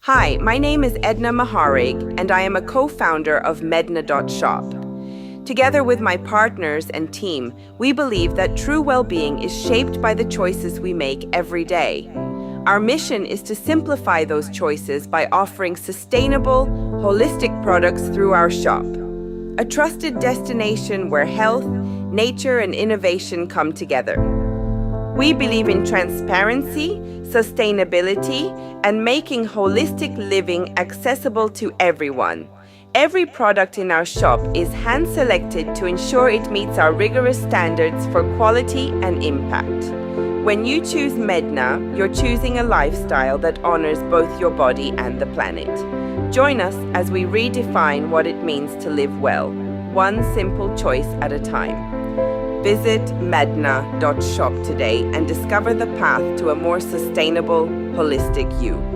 Hi, my name is Edna Maharig, and I am a co-founder of Medna Shop. Together with my partners and team, we believe that true well-being is shaped by the choices we make every day. Our mission is to simplify those choices by offering sustainable, holistic products through our shop. A trusted destination where health, nature, and innovation come together. We believe in transparency, sustainability, and making holistic living accessible to everyone. Every product in our shop is hand-selected to ensure it meets our rigorous standards for quality and impact. When you choose Medna, you're choosing a lifestyle that honors both your body and the planet. Join us as we redefine what it means to live well, one simple choice at a time. Visit medna.shop today and discover the path to a more sustainable, holistic you.